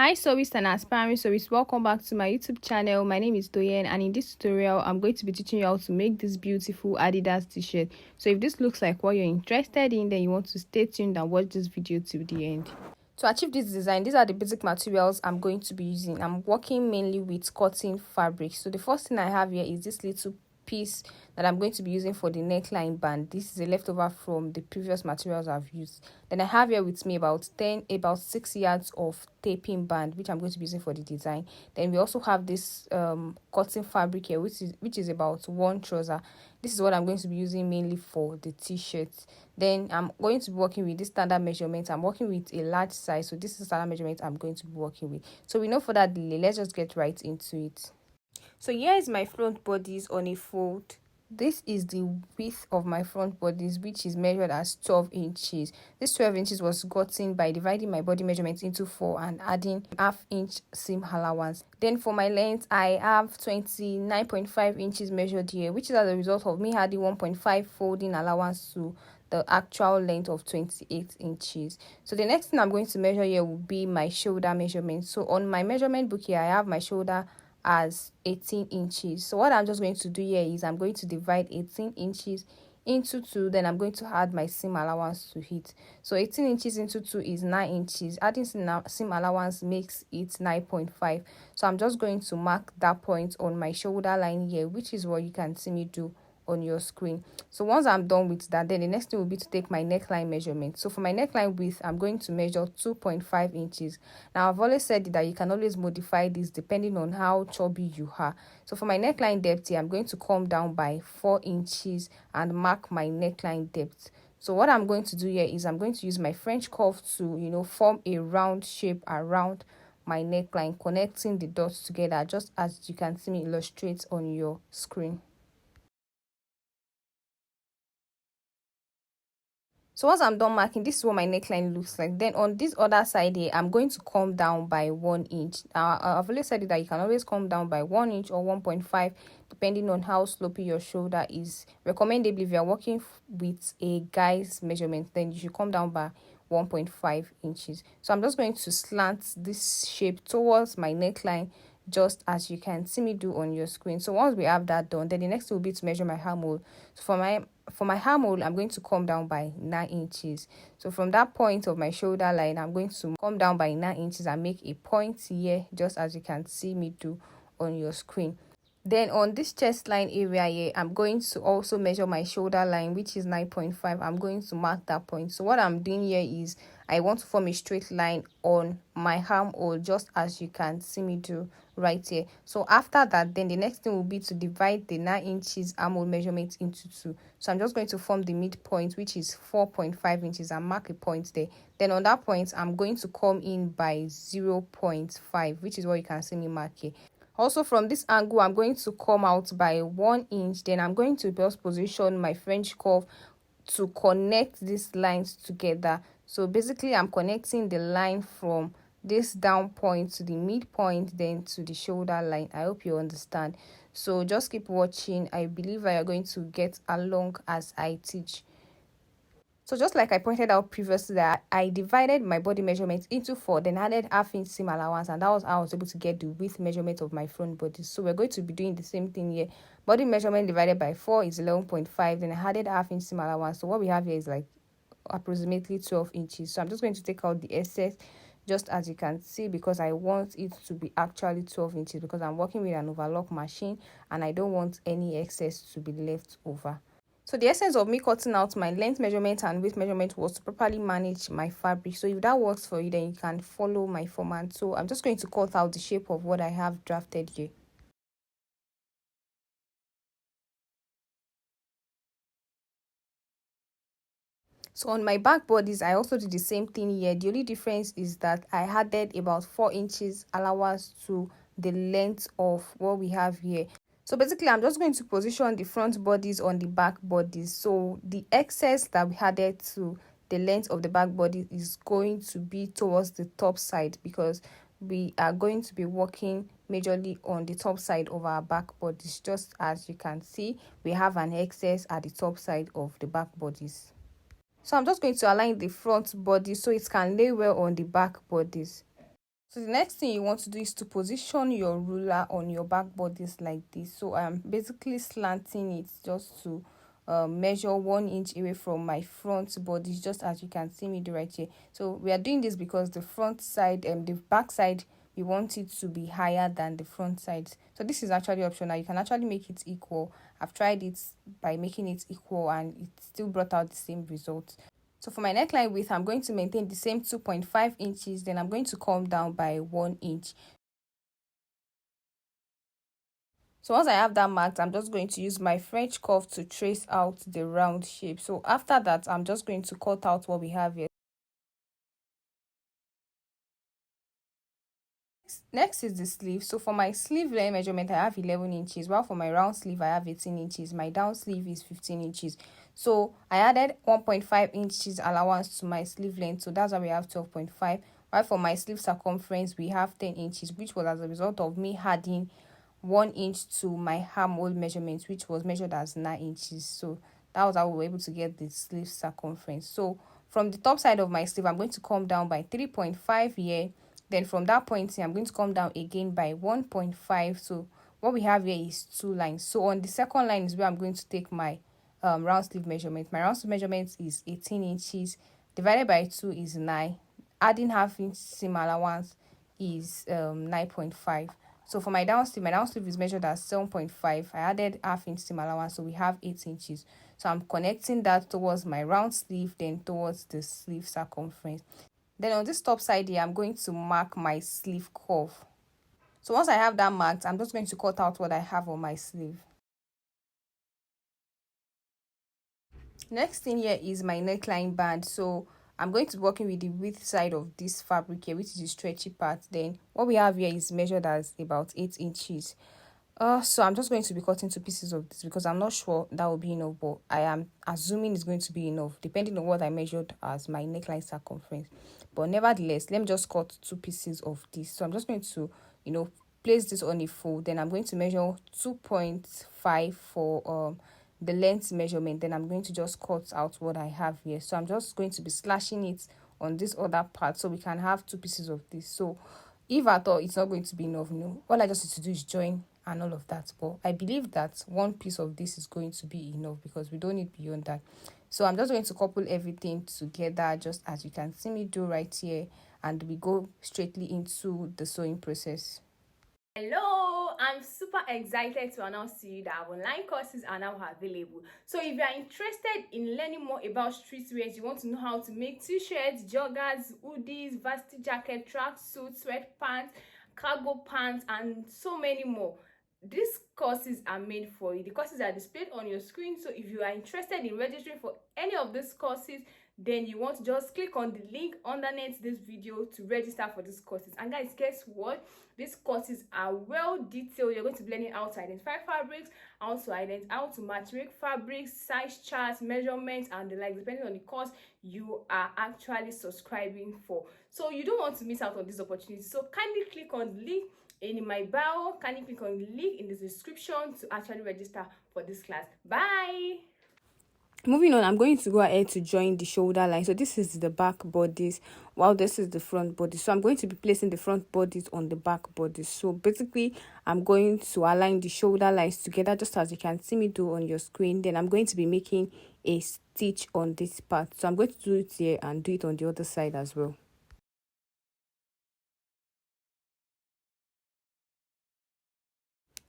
Hi sewist and aspiring sewist, welcome back to my YouTube channel. My name is Doyen, and in this tutorial I'm going to be teaching you how to make this beautiful Adidas t-shirt. So if this looks like what you're interested in, then you want to stay tuned and watch this video till the end. To achieve this design, these are the basic materials I'm going to be using. I'm working mainly with cotton fabric. So the first thing I have here is this little piece that I'm going to be using for the neckline band. This is a leftover from the previous materials I've used. Then I have here with me about 6 yards of taping band, which I'm going to be using for the design. Then we also have this cotton fabric here, which is about 1 trouser. This is what I'm going to be using mainly for the t-shirts. Then I'm going to be working with this standard measurement. I'm working with a large size, so this is the standard measurement I'm going to be working with. So we know for that delay, let's just get right into it. So here is my front bodice on a fold. This is the width of my front bodice, which is measured as 12 inches. This 12 inches was gotten by dividing my body measurement into 4 and adding half-inch seam allowance. Then for my length, I have 29.5 inches measured here, which is as a result of me adding 1.5 folding allowance to the actual length of 28 inches. So the next thing I'm going to measure here will be my shoulder measurement. So on my measurement book here, I have my shoulder as 18 inches. So what I'm just going to do here is I'm going to divide 18 inches into 2, then I'm going to add my seam allowance to it. So 18 inches into 2 is 9 inches. Adding seam allowance makes it 9.5. So I'm just going to mark that point on my shoulder line here, which is what you can see me do on your screen. So once I'm done with that, then the next thing will be to take my neckline measurement. So for my neckline width, I'm going to measure 2.5 inches. Now I've always said that you can always modify this depending on how chubby you are. So for my neckline depth here, I'm going to come down by 4 inches and mark my neckline depth. So what I'm going to do here is I'm going to use my French curve to form a round shape around my neckline, connecting the dots together, just as you can see me illustrate on your screen. So once I'm done marking, this is what my neckline looks like. Then on this other side here, I'm going to come down by 1 inch. I've always said that you can always come down by 1 inch or 1.5, depending on how slopey your shoulder is. Recommendably, if you're working with a guy's measurement, then you should come down by 1.5 inches. So I'm just going to slant this shape towards my neckline, just as you can see me do on your screen. So once we have that done, then the next thing will be to measure my armhole. So for my armhole, I'm going to come down by 9 inches. So from that point of my shoulder line, I'm going to come down by 9 inches and make a point here, just as you can see me do on your screen. Then on this chest line area here, I'm going to also measure my shoulder line, which is 9.5. I'm going to mark that point. So what I'm doing here is I want to form a straight line on my armhole, just as you can see me do right here. So after that, then the next thing will be to divide the 9 inches armhole measurement into 2. So I'm just going to form the midpoint, which is 4.5 inches, and mark a point there. Then on that point, I'm going to come in by 0.5, which is what you can see me mark here. Also from this angle, I'm going to come out by 1 inch. Then I'm going to just position my French curve to connect these lines together. So basically, I'm connecting the line from this down point to the midpoint, then to the shoulder line. I hope you understand. So just keep watching. I believe I are going to get along as I teach. So just like I pointed out previously, that I divided my body measurement into 4, then added half-inch seam allowance, and that was how I was able to get the width measurement of my front body. So we're going to be doing the same thing here. Body measurement divided by 4 is 11.5, then I added half-inch seam allowance. So what we have here is like approximately 12 inches. So I'm just going to take out the excess, just as you can see, because I want it to be actually 12 inches, because I'm working with an overlock machine and I don't want any excess to be left over. So the essence of me cutting out my length measurement and width measurement was to properly manage my fabric. So if that works for you, then you can follow my format. So I'm just going to cut out the shape of what I have drafted here. So on my back bodies, I also did the same thing here. The only difference is that I added about 4 inches allowance to the length of what we have here. So basically, I'm just going to position the front bodies on the back bodies. So the excess that we added to the length of the back body is going to be towards the top side, because we are going to be working majorly on the top side of our back bodies. Just as you can see, we have an excess at the top side of the back bodies. So I'm just going to align the front body so it can lay well on the back bodies. So the next thing you want to do is to position your ruler on your back bodice like this. So I'm basically slanting it just to measure 1 inch away from my front body, just as you can see me do right here. So we are doing this because the front side and the back side, we want it to be higher than the front side. So this is actually optional. You can actually make it equal. I've tried it by making it equal and it still brought out the same result. So for my neckline width, I'm going to maintain the same 2.5 inches. Then I'm going to come down by 1 inch. So once I have that marked, I'm just going to use my French curve to trace out the round shape. So after that, I'm just going to cut out what we have here. Next is the sleeve. So for my sleeve length measurement, I have 11 inches, while for my round sleeve, I have 18 inches. My down sleeve is 15 inches. So I added 1.5 inches allowance to my sleeve length. So that's why we have 12.5. While for my sleeve circumference, we have 10 inches, which was as a result of me adding 1 inch to my armhole measurement, which was measured as 9 inches. So that was how we were able to get the sleeve circumference. So from the top side of my sleeve, I'm going to come down by 3.5 here. Then from that point here, I'm going to come down again by 1.5. So what we have here is 2 lines. So on the second line is where I'm going to take my round sleeve measurement. My round sleeve measurement is 18 inches. Divided by 2 is 9. Adding half inch seam allowance is 9.5. So for my down sleeve is measured as 7.5. I added half inch seam allowance, so we have 8 inches. So I'm connecting that towards my round sleeve, then towards the sleeve circumference. Then on this top side here, I'm going to mark my sleeve curve. So once I have that marked, I'm just going to cut out what I have on my sleeve. Next thing here is my neckline band. So I'm going to be working with the width side of this fabric here, which is the stretchy part. Then what we have here is measured as about 8 inches. So I'm just going to be cutting 2 pieces of this because I'm not sure that will be enough, but I am assuming it's going to be enough depending on what I measured as my neckline circumference. But nevertheless, let me just cut 2 pieces of this. So I'm just going to, place this on a fold. Then I'm going to measure 2.5 for the length measurement. Then I'm going to just cut out what I have here. So I'm just going to be slashing it on this other part so we can have 2 pieces of this. So if at all it's not going to be enough, all I just need to do is join and all of that. But I believe that 1 piece of this is going to be enough because we don't need beyond that. So I'm just going to couple everything together just as you can see me do right here, and we go straightly into the sewing process. Hello, I'm super excited to announce to you that our online courses are now available. So if you are interested in learning more about streetwear, you want to know how to make t-shirts, joggers, hoodies, varsity jacket, tracksuits, sweatpants, cargo pants, and so many more, these courses are made for you. The courses are displayed on your screen. So if you are interested in registering for any of these courses, then you want to just click on the link underneath this video to register for these courses. And guys, guess what? These courses are well detailed. You're going to be learning how to identify fabrics, how to match make fabrics, size charts, measurements, and the like, depending on the course you are actually subscribing for. So you don't want to miss out on this opportunity. So kindly click on the link in my bio. Kindly click on the link in the description to actually register for this class. Bye. Moving on, I'm going to go ahead to join the shoulder line. So this is the back bodice, while this is the front body. So I'm going to be placing the front bodice on the back bodice. So basically, I'm going to align the shoulder lines together just as you can see me do on your screen. Then I'm going to be making a stitch on this part. So I'm going to do it here and do it on the other side as well.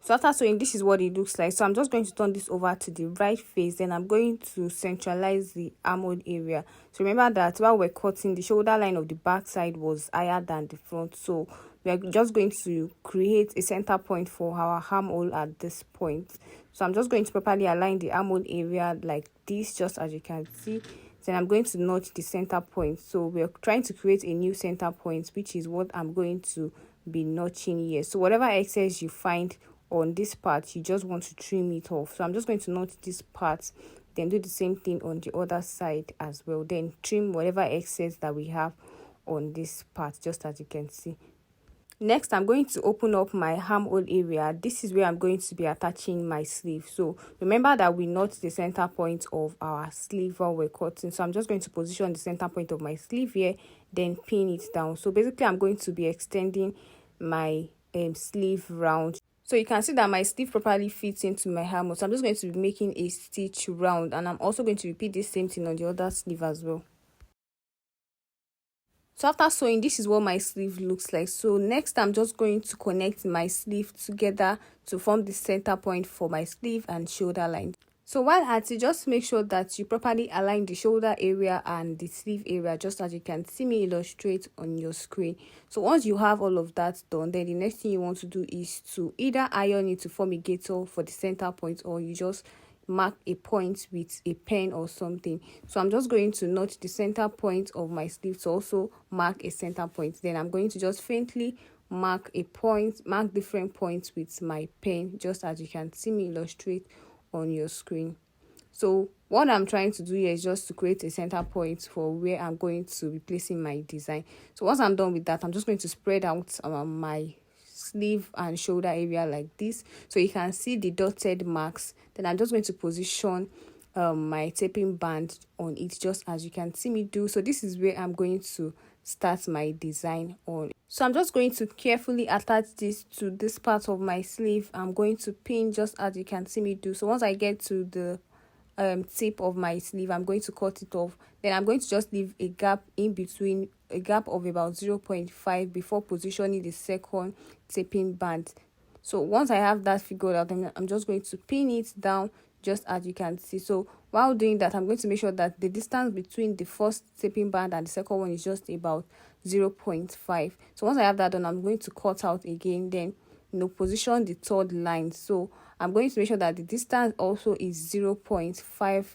So after sewing, this is what it looks like. So I'm just going to turn this over to the right face. Then I'm going to centralize the armhole area. So remember that while we're cutting, the shoulder line of the back side was higher than the front. So we're just going to create a center point for our armhole at this point. So I'm just going to properly align the armhole area like this, just as you can see. Then I'm going to notch the center point. So we're trying to create a new center point, which is what I'm going to be notching here. So whatever excess you find on this part, you just want to trim it off. So I'm just going to notch this part, then do the same thing on the other side as well, then trim whatever excess that we have on this part, just as you can see. Next, I'm going to open up my armhole area. This is where I'm going to be attaching my sleeve. So remember that we knot the center point of our sleeve while we're cutting. So I'm just going to position the center point of my sleeve here, then pin it down. So basically, I'm going to be extending my sleeve round. So you can see that my sleeve properly fits into my armhole. So I'm just going to be making a stitch round, and I'm also going to repeat the same thing on the other sleeve as well. So after sewing, this is what my sleeve looks like. So next, I'm just going to connect my sleeve together to form the center point for my sleeve and shoulder line. So while at it, just make sure that you properly align the shoulder area and the sleeve area, just as you can see me illustrate on your screen. So once you have all of that done, then the next thing you want to do is to either iron it to form a gaiter for the center point, or you just mark a point with a pen or something. So I'm just going to notch the center point of my sleeve to also mark a center point. Then I'm going to just faintly mark different points with my pen, just as you can see me illustrate on your screen. So what I'm trying to do here is just to create a center point for where I'm going to be placing my design. So once I'm done with that, I'm just going to spread out my sleeve and shoulder area like this, so you can see the dotted marks. Then I'm just going to position my taping band on it, just as you can see me do. So this is where I'm going to start my design on. So I'm just going to carefully attach this to this part of my sleeve. I'm going to pin, just as you can see me do. So once I get to the tip of my sleeve, I'm going to cut it off. Then I'm going to just leave a gap in between, a gap of about 0.5 before positioning the second taping band. So once I have that figured out, then I'm just going to pin it down, just as you can see. So while doing that, I'm going to make sure that the distance between the first taping band and the second one is just about 0.5. So once I have that done, I'm going to cut out again, then position the third line. So I'm going to make sure that the distance also is 0.5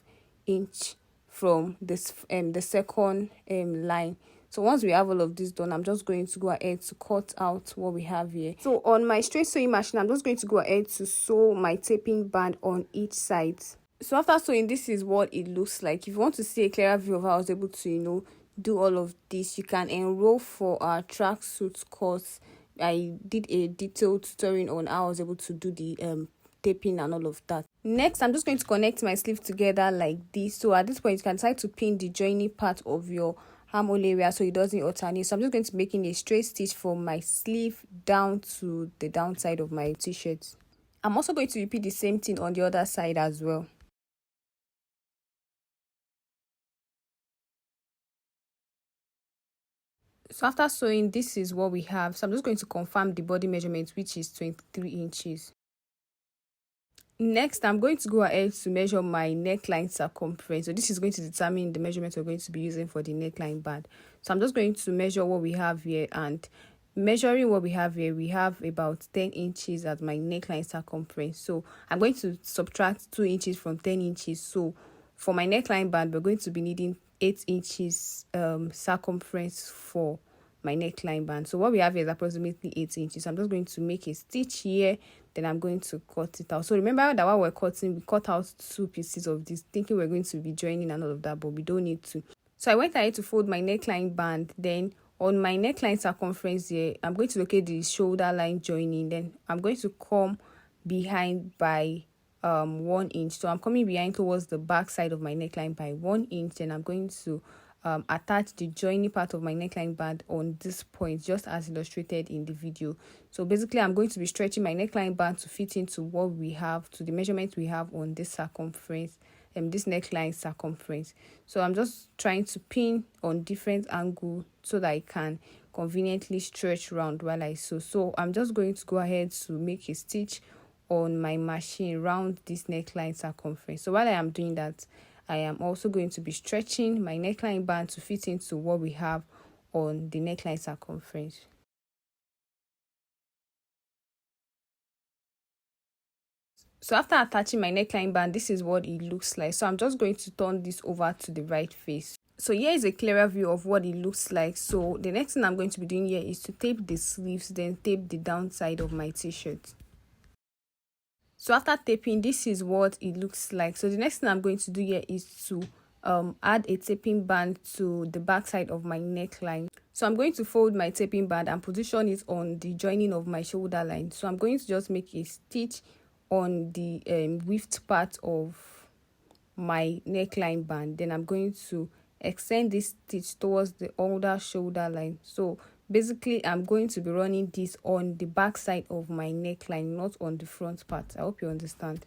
inch from this the second line. So once we have all of this done, I'm just going to go ahead to cut out what we have here. So on my straight sewing machine, I'm just going to go ahead to sew my taping band on each side. So after sewing, this is what it looks like. If you want to see a clearer view of how I was able to do all of this, you can enroll for our tracksuit course. I did a detailed tutorial on how I was able to do the taping and all of that. Next, I'm just going to connect my sleeve together like this. So at this point, you can try to pin the joining part of your armhole area so it doesn't alternate. So I'm just going to be making a straight stitch from my sleeve down to the downside of my t-shirt. I'm also going to repeat the same thing on the other side as well. So after sewing, this is what we have. So I'm just going to confirm the body measurement, which is 23 inches. Next, I'm going to go ahead to measure my neckline circumference. So this is going to determine the measurement we're going to be using for the neckline band. So I'm just going to measure what we have here, and measuring what we have here, we have about 10 inches as my neckline circumference. So I'm going to subtract 2 inches from 10 inches. So for my neckline band, we're going to be needing 8 inches circumference for my neckline band. So what we have here is approximately 8 inches. So I'm just going to make a stitch here, then I'm going to cut it out. So remember that while we're cutting, we cut out 2 pieces of this, thinking we're going to be joining and all of that, but we don't need to. So I went ahead to fold my neckline band. Then on my neckline circumference here, I'm going to locate the shoulder line joining. Then I'm going to come behind by 1 inch. So I'm coming behind towards the back side of my neckline by 1 inch. Then I'm going to attach the joining part of my neckline band on this point, just as illustrated in the video. So basically, I'm going to be stretching my neckline band to fit into what we have, to the measurement we have on this circumference, this neckline circumference. So I'm just trying to pin on different angle so that I can conveniently stretch around while I sew. So I'm just going to go ahead to make a stitch on my machine around this neckline circumference. So while I am doing that, I am also going to be stretching my neckline band to fit into what we have on the neckline circumference. So after attaching my neckline band, this is what it looks like. So I'm just going to turn this over to the right face. So here is a clearer view of what it looks like. So the next thing I'm going to be doing here is to tape the sleeves, then tape the downside of my t-shirt. So after taping, this is what it looks like. So the next thing I'm going to do here is to add a taping band to the back side of my neckline. So I'm going to fold my taping band and position it on the joining of my shoulder line. So I'm going to just make a stitch on the width part of my neckline band. Then I'm going to extend this stitch towards the other shoulder line. So basically I'm going to be running this on the back side of my neckline, not on the front part. I hope you understand.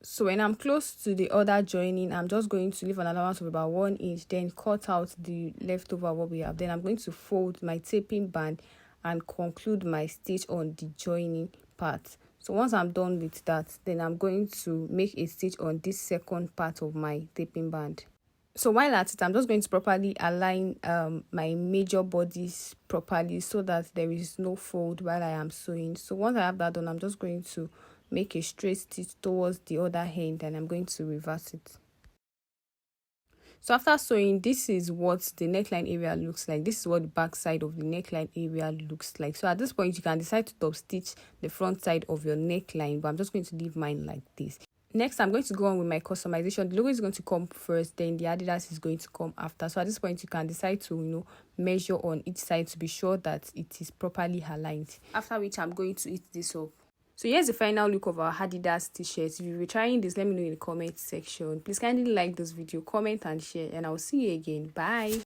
So when I'm close to the other joining, I'm just going to leave an allowance of about 1 inch, then cut out the leftover what we have. Then I'm going to fold my taping band and conclude my stitch on the joining part. So once I'm done with that, then I'm going to make a stitch on this second part of my taping band. So while at it, I'm just going to properly align my major bodice properly so that there is no fold while I am sewing. So once I have that done, I'm just going to make a straight stitch towards the other end and I'm going to reverse it. So after sewing, this is what the neckline area looks like. This is what the back side of the neckline area looks like. So at this point, you can decide to top stitch the front side of your neckline, but I'm just going to leave mine like this. Next, I'm going to go on with my customization. The logo is going to come first, then the ADIDAS is going to come after. So at this point, you can decide to, measure on each side to be sure that it is properly aligned. After which, I'm going to eat this up. So here's the final look of our ADIDAS t-shirt. If you're trying this, let me know in the comment section. Please kindly like this video, comment and share, and I'll see you again. Bye.